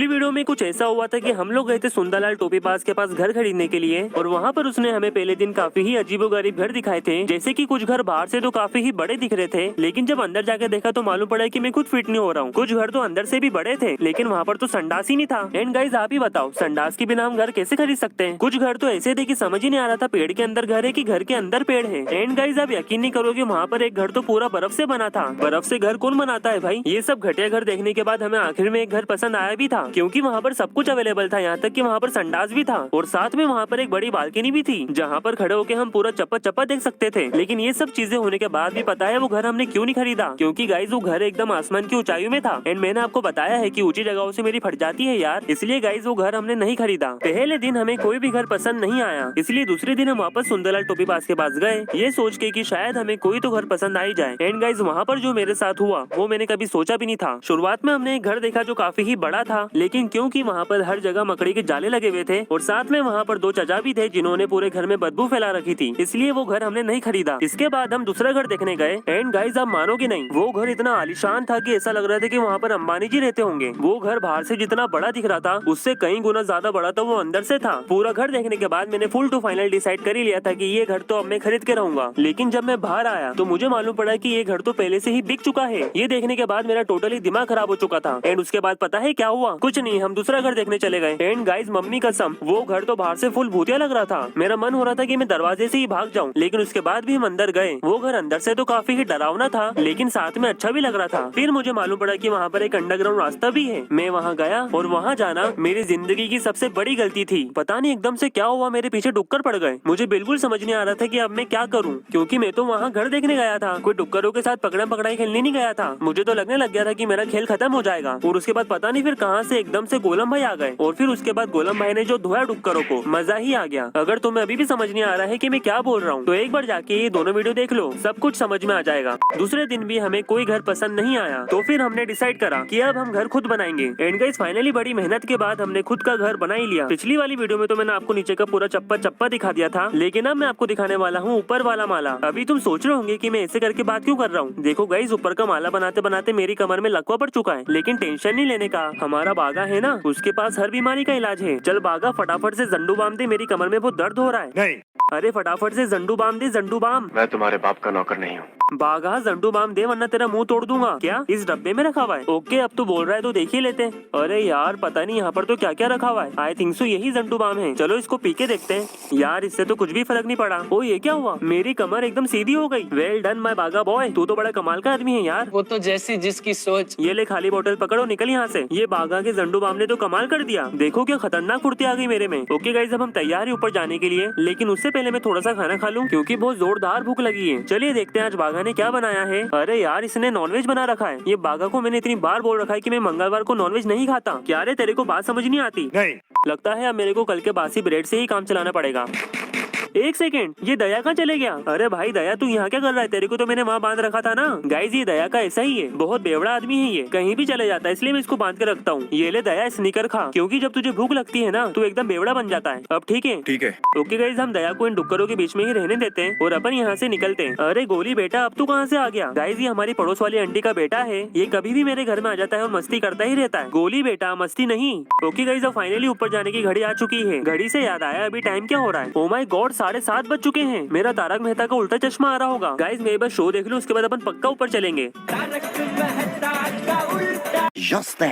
पिछली वीडियो में कुछ ऐसा हुआ था कि हम लोग गए थे सुंदरलाल टोपीबाज के पास घर खरीदने के लिए और वहाँ पर उसने हमें पहले दिन काफी ही अजीबोगरीब घर दिखाए थे। जैसे कि कुछ घर बाहर से तो काफी ही बड़े दिख रहे थे, लेकिन जब अंदर जाके देखा तो मालूम पड़ा कि मैं खुद फिट नहीं हो रहा हूँ। कुछ घर तो अंदर से भी बड़े थे, लेकिन वहाँ पर तो संडास ही नहीं था। एंड गाइस आप ही बताओ, संडास के बिना हम घर कैसे खरीद सकते हैं? कुछ घर तो ऐसे थे कि समझ ही नहीं आ रहा था पेड़ के अंदर घर है कि घर के अंदर पेड़ है। एंड गाइस आप यकीन नहीं करोगे, वहाँ पर एक घर तो पूरा बर्फ से बना था। बर्फ से घर कौन बनाता है भाई? ये सब घटिया घर देखने के बाद हमें आखिर में एक घर पसंद आया भी था, क्योंकि वहाँ पर सब कुछ अवेलेबल था। यहाँ तक कि वहाँ पर संडास भी था और साथ में वहाँ पर एक बड़ी बालकनी भी थी, जहाँ पर खड़े होकर हम पूरा चप्पा चप्पा देख सकते थे। लेकिन ये सब चीजें होने के बाद भी पता है वो घर हमने क्यों नहीं खरीदा? क्योंकि गाइस वो घर एकदम आसमान की ऊंचाई में था। एंड मैंने आपको बताया है कि ऊंची जगहों से मेरी फट जाती है यार, इसलिए गाइस वो घर हमने नहीं खरीदा। पहले दिन हमें कोई भी घर पसंद नहीं आया, इसलिए दूसरे दिन हम वापस सुंदरलाल टोपीबाज के पास गए, ये सोच के कि शायद हमें कोई तो घर पसंद आ ही जाए। एंड गाइस वहाँ पर जो मेरे साथ हुआ वो मैंने कभी सोचा भी नहीं था। शुरुआत में हमने एक घर देखा जो काफी ही बड़ा था, लेकिन क्योंकि वहाँ पर हर जगह मकड़ी के जाले लगे हुए थे और साथ में वहाँ पर दो चचा भी थे जिन्होंने पूरे घर में बदबू फैला रखी थी, इसलिए वो घर हमने नहीं खरीदा। इसके बाद हम दूसरा घर देखने गए। एंड गाइस आप मानोगे नहीं, वो घर इतना आलीशान था कि ऐसा लग रहा था कि वहाँ पर अंबानी जी रहते होंगे। वो घर बाहर से जितना बड़ा दिख रहा था उससे कई गुना ज्यादा बड़ा तो वो अंदर से था। पूरा घर देखने के बाद मैंने फुल टू फाइनल डिसाइड कर ही लिया था कि ये घर तो अब मैं खरीद के रहूंगा। लेकिन जब मैं बाहर आया तो मुझे मालूम पड़ा कि ये घर तो पहले से ही बिक चुका है। ये देखने के बाद मेरा टोटली दिमाग खराब हो चुका था। एंड उसके बाद पता है क्या हुआ? कुछ नहीं, हम दूसरा घर देखने चले गए। एंड गाइस मम्मी कसम, वो घर तो बाहर से फुल भूतिया लग रहा था। मेरा मन हो रहा था कि मैं दरवाजे से ही भाग जाऊं, लेकिन उसके बाद भी हम अंदर गए। वो घर अंदर से तो काफी ही डरावना था, लेकिन साथ में अच्छा भी लग रहा था। फिर मुझे मालूम पड़ा कि वहाँ पर एक अंडरग्राउंड रास्ता भी है। मैं वहाँ गया और वहाँ जाना मेरी जिंदगी की सबसे बड़ी गलती थी। पता नहीं एकदम से क्या हुआ, मेरे पीछे डुक्कर पड़ गए। मुझे बिल्कुल समझ नहीं आ रहा था कि अब मैं क्या करूँ, क्योंकि मैं तो वहाँ घर देखने गया था, कोई डुक्करों के साथ पकड़म पकड़ाई खेलने नहीं गया था। मुझे तो लगने लग गया था कि मेरा खेल खत्म हो जाएगा। और उसके बाद पता नहीं फिर कहाँ से एकदम से गोलम भाई आ गए और फिर उसके बाद गोलम भाई ने जो धोया डुक्करों को, मजा ही आ गया। अगर तुम्हें अभी भी समझ नहीं आ रहा है कि मैं क्या बोल रहा हूँ तो एक बार जाके ये दोनों वीडियो देख लो, सब कुछ समझ में आ जाएगा। दूसरे दिन भी हमें कोई घर पसंद नहीं आया, तो फिर हमने डिसाइड करा कि अब हम घर खुद बनाएंगे। एंड गाइस फाइनली बड़ी मेहनत के बाद हमने खुद का घर बना ही लिया। पिछली वाली वीडियो में तो मैंने आपको नीचे का पूरा चप्पा चप्पा दिखा दिया था, लेकिन अब मैं आपको दिखाने वाला हूँ ऊपर वाला माला। अभी तुम सोच रहे होंगे कि मैं ऐसे करके बात क्यों कर रहा हूँ। देखो गाइस, ऊपर का माला बनाते बनाते मेरी कमर में लकवा पड़ चुका है, लेकिन टेंशन नहीं लेने का, हमारा बागा है ना, उसके पास हर बीमारी का इलाज है। चल बागा फटाफट से जंडू बाम दे, मेरी कमर में बहुत दर्द हो रहा है। नहीं। अरे फटाफट से जंडू बाम दे, जंडू बाम। मैं तुम्हारे बाप का नौकर नहीं हूँ। बागा जंडू बाम दे वरना तेरा मुंह तोड़ दूंगा। क्या इस डब्बे में रखा हुआ है? ओके अब तो बोल रहा है तो देख ही लेते हैं। अरे यार पता नहीं यहाँ पर तो क्या क्या रखा हुआ है। आई थिंक सो यही जंडू बाम है। चलो इसको पी के देखते हैं। यार इससे तो कुछ भी फर्क नहीं पड़ा। ओ ये क्या हुआ, मेरी कमर एकदम सीधी हो गई। वेल डन माय बागा बॉय, तू तो बड़ा कमाल का आदमी है यार। वो तो जैसी जिसकी सोच। ये ले खाली बोतल पकड़ो, निकल यहाँ से। ये बागा के जंडू बाम ने तो कमाल कर दिया। देखो क्या खतरनाक फुर्ती आ गई मेरे में। ओके गाइस अब हम तैयार है ऊपर जाने के लिए, लेकिन उससे पहले मैं थोड़ा सा खाना खा लूं, क्योंकि बहुत जोरदार भूख लगी है। चलिए देखते हैं आज बागा ने क्या बनाया है। अरे यार इसने नॉनवेज बना रखा है। ये बागा को मैंने इतनी बार बोल रखा है कि मैं मंगलवार को नॉनवेज नहीं खाता। क्या रे तेरे को बात समझ नहीं आती? नहीं। लगता है अब मेरे को कल के बासी ब्रेड से ही काम चलाना पड़ेगा। एक सेकेंड, ये दया कहाँ चले गया? अरे भाई दया तू यहाँ क्या कर रहा है? तेरे को तो मैंने वहाँ बांध रखा था ना। गाइस ये दया का ऐसा ही है, बहुत बेवड़ा आदमी है, ये कहीं भी चले जाता है, इसलिए मैं इसको बांध के रखता हूँ। ये ले दया स्नीकर खा, क्योंकि जब तुझे भूख लगती है ना तो एकदम बेवड़ा बन जाता है। अब ठीक है? ठीक है। ओके गाइस हम दया को इन डुक्करों के बीच में ही रहने देते हैं और अपन यहाँ से निकलते हैं। अरे गोली बेटा अब तू कहाँ से आ गया? गाइस ये हमारी पड़ोस वाली आंटी का बेटा है, ये कभी भी मेरे घर में आ जाता है और मस्ती करता ही रहता है। गोली बेटा मस्ती नहीं। ओके गाइस अब फाइनली ऊपर जाने की घड़ी आ चुकी है। घड़ी से याद आया अभी टाइम क्या हो रहा है? ओ माय गॉड 7:30 बज चुके हैं। मेरा तारक मेहता का उल्टा चश्मा आ रहा होगा। गाइस मैं बस शो देख लूं, उसके बाद अपन पक्का ऊपर चलेंगे।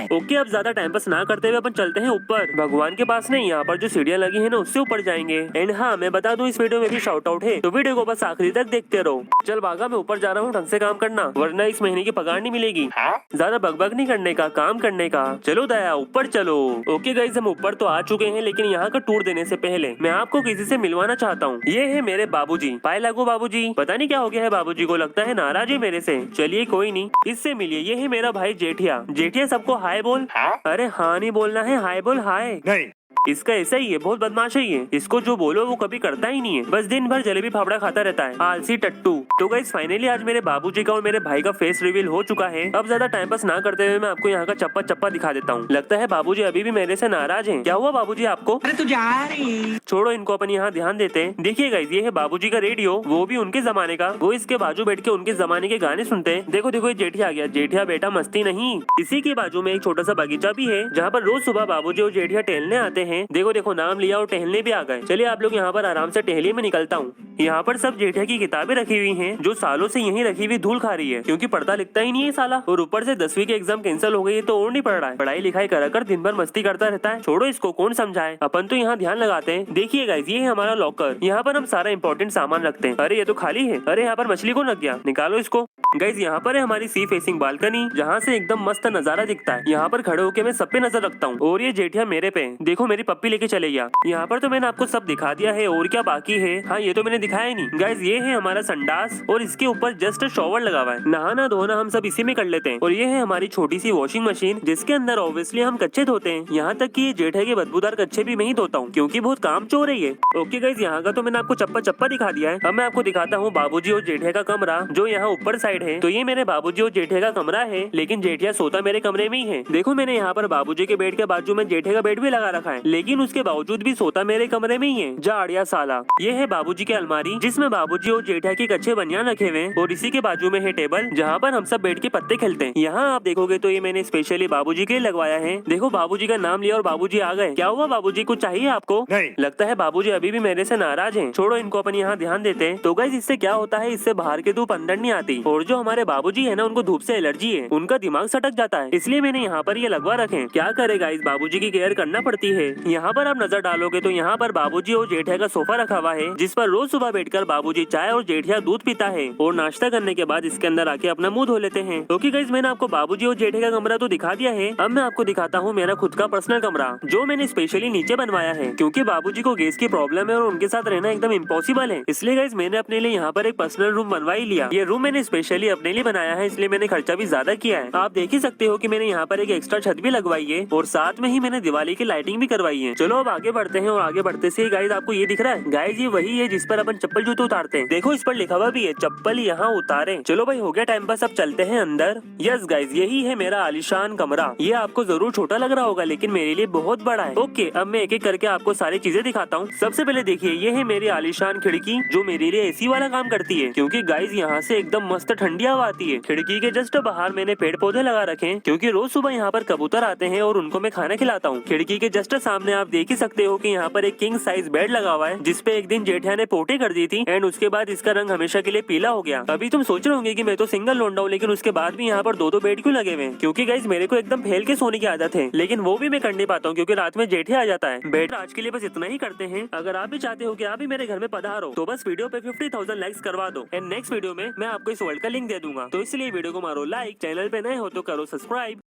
ओके अब ज्यादा टाइम पास ना करते हुए अपन चलते हैं ऊपर। भगवान के पास नहीं, यहाँ पर जो सीढ़ियाँ लगी है ना उससे ऊपर जाएंगे। एंड हाँ मैं बता दूं इस वीडियो में भी शाउट आउट है, तो वीडियो को बस आखिरी तक देखते रहो। चल बागा मैं ऊपर जा रहा हूँ, ढंग से काम करना वरना इस महीने की पगार नहीं मिलेगी। ज्यादा बकबक नहीं करने का, काम करने का। चलो दया ऊपर चलो। ओके गाइस हम ऊपर तो आ चुके हैं, लेकिन यहाँ का टूर देने से पहले मैं आपको किसी से मिलवाना चाहता हूँ। ये है मेरे बाबूजी। पाए लागू बाबूजी। पता नहीं क्या हो गया है बाबूजी को, लगता है नाराज है मेरे से। चलिए कोई नहीं, इससे मिलिए। ये है मेरा भाई जेठिया। जेठिया सबको हाय बोल। हाँ? अरे हाँ नहीं बोलना है, हाय बोल हाय। नहीं। इसका ऐसा ही है, बहुत बदमाश है ये। इसको जो बोलो वो कभी करता ही नहीं है, बस दिन भर जलेबी फाफड़ा खाता रहता है, आलसी टट्टू। तो गाइस फाइनली आज मेरे बाबूजी का और मेरे भाई का फेस रिवील हो चुका है। अब ज्यादा टाइम पास ना करते हुए मैं आपको यहाँ का चप्पा चप्पा दिखा देता हूँ। लगता है बाबूजी अभी भी मेरे से नाराज हैं। क्या हुआ बाबूजी आपको? अरे तू जा रही। छोड़ो इनको, अपन यहाँ ध्यान देते हैं। देखिए गाइस ये है बाबूजी का रेडियो, वो भी उनके जमाने का। वो इसके बाजू बैठ के उनके जमाने के गाने सुनते हैं। देखो देखो ये जेठिया आ गया। जेठिया बेटा मस्ती नहीं। इसी के बाजू में एक छोटा सा बगीचा भी है जहाँ पर रोज सुबह बाबूजी और जेठिया टहलने आते हैं। देखो देखो नाम लिया और टहलने भी आ गए। चलिए आप लोग यहाँ पर आराम से टहलिए, मैं निकलता हूँ। यहाँ पर सब जेठिया की किताबें रखी हुई हैं जो सालों से यहीं रखी हुई धूल खा रही है, क्योंकि पढ़ता लिखता ही नहीं है साला। और ऊपर से 10वीं के एग्जाम कैंसिल हो गई है तो और नहीं पढ़ रहा है। पढ़ाई लिखाई कर दिन भर मस्ती करता रहता है। छोड़ो इसको, कौन समझाए, अपन तो यहाँ ध्यान लगाते हैं। देखिए गाइस ये है हमारा लॉकर, यहाँ पर हम सारा इंपॉर्टेंट सामान रखते हैं। अरे ये तो खाली है। अरे यहाँ पर मछली कौन रख गया? निकालो इसको। गाइस यहाँ पर है हमारी सी फेसिंग बालकनी, जहाँ से एकदम मस्त नजारा दिखता है। यहाँ पर खड़े होकर मैं सब पे नजर रखता हूँ। और ये जेठिया मेरे पे, देखो मेरी पप्पी लेके चले गया। यहाँ पर तो मैंने आपको सब दिखा दिया है, और क्या बाकी है? हाँ ये तो मैंने दिखाया ही नहीं। गाइस ये है हमारा संडास और इसके ऊपर जस्ट शॉवर लगा हुआ है। नहाना धोना हम सब इसी में कर लेते हैं। और ये है हमारी छोटी सी वॉशिंग मशीन, जिसके अंदर ऑब्वियसली हम कच्चे धोते हैं। यहाँ तक कि ये जेठिया के बदबूदार कच्चे भी मैं ही धोता हूँ, क्योंकि बहुत काम चोर है ये। ओके गाइस यहाँ का तो मैंने आपको चप्पा चप्पा दिखा दिया है। अब मैं आपको दिखाता हूँ बाबूजी और जेठिया का कमरा, जो यहाँ ऊपर साइड है। तो ये मेरे बाबूजी और जेठिया का कमरा है, लेकिन जेठिया सोता मेरे कमरे में ही है। देखो मैंने यहाँ पर बाबूजी के बेड के बाजू में जेठिया का बेड भी लगा रखा है, लेकिन उसके बावजूद भी सोता मेरे कमरे में ही है। जा अड़िया साला। ये है बाबूजी की अलमारी, जिसमें बाबूजी और जेठिया के कच्चे बनियान रखे हुए हैं। और इसी के बाजू में है टेबल, जहाँ पर हम सब बैठ के पत्ते खेलते हैं। यहाँ आप देखोगे तो ये मैंने स्पेशली बाबूजी के लिए लगवाया है। देखो बाबूजी का नाम लिया और बाबूजी आ गए। क्या हुआ बाबूजी, कुछ चाहिए आपको? नहीं। लगता है बाबूजी अभी भी मेरे से नाराज हैं। छोड़ो इनको, अपन यहाँ ध्यान देते हैं। तो गाइस इससे क्या होता है, इससे बाहर की धूप अंदर नहीं आती। और जो हमारे बाबूजी है ना, उनको धूप से एलर्जी है, उनका दिमाग सटक जाता है, इसलिए मैंने यहाँ पर ये लगवा रखे। क्या करे गाइस, बाबूजी की केयर करना पड़ती है। यहाँ पर आप नजर डालोगे तो यहाँ पर बाबूजी और जेठिया का सोफा रखा हुआ है, जिस पर रोज सुबह बैठकर बाबूजी चाय और जेठिया दूध पीता है। और नाश्ता करने के बाद इसके अंदर आके अपना मुंह धो लेते हैं। क्योंकि गाइस मैंने आपको बाबूजी और जेठिया का कमरा तो दिखा दिया है। अब मैं आपको दिखाता हूँ मेरा खुद का पर्सनल कमरा, जो मैंने स्पेशली नीचे बनवाया है, क्योंकि बाबूजी को गैस की प्रॉब्लम है और उनके साथ रहना एकदम इम्पॉसिबल है। इसलिए गाइस मैंने अपने लिए यहाँ पर एक पर्सनल रूम बनवा ही लिया। ये रूम मैंने स्पेशली अपने लिए बनाया है, इसलिए मैंने खर्चा भी ज्यादा किया है। आप देख ही सकते हो कि मैंने यहाँ पर एक एक्स्ट्रा छत भी लगवाई है, और साथ में ही मैंने दिवाली की लाइटिंग भी करवाई है। चलो अब आगे बढ़ते हैं। और आगे बढ़ते से गाइस आपको ये दिख रहा है, गाइस ये वही है जिस पर अपन चप्पल जूते उतारते हैं। देखो इस पर लिखा हुआ भी है, चप्पल यहाँ उतारे। चलो भाई हो गया टाइम पास, अब चलते हैं अंदर। यस गाइस यही है मेरा आलीशान कमरा। ये आपको जरूर छोटा लग रहा होगा, लेकिन मेरे लिए बहुत बड़ा है। ओके अब मैं एक एक करके आपको सारी चीजें दिखाता हूँ। सबसे पहले देखिए ये है मेरी आलीशान खिड़की, जो मेरे लिए एसी वाला काम करती है, क्योंकि गाइस यहाँ से एकदम मस्त ठंडी हवा आती है। खिड़की के जस्ट बाहर मैंने पेड़ पौधे लगा रखे हैं, क्योंकि रोज सुबह यहाँ पर कबूतर आते हैं और उनको मैं खाना खिलाता हूँ। खिड़की के जस्ट सामने आप देख ही सकते हो कि यहाँ पर एक किंग साइज बेड लगा हुआ है, जिसपे एक दिन जेठिया ने पोटी कर दी थी, एंड उसके बाद इसका रंग हमेशा के लिए पीला हो गया। अभी तुम सोच रहे होंगे कि मैं तो सिंगल लौंडा हूँ, लेकिन उसके बाद भी यहाँ पर दो बेड क्यों लगे हुए हैं? क्योंकि गाइस मेरे को एकदम फैल के सोने की आदत है, लेकिन वो भी मैं कर नहीं पाता हूँ, क्योंकि रात में जेठिया आ जाता है। बेड आज के लिए बस इतना ही करते हैं। अगर आप भी चाहते हो कि आप भी मेरे घर में पधारो, तो बस वीडियो पे 50,000 लाइक्स करवा दो, एंड नेक्स्ट वीडियो में मैं आपको इस वर्ल्ड का लिंक दे दूंगा। तो इसलिए वीडियो को मारो लाइक, चैनल पे नए हो तो करो सब्सक्राइब।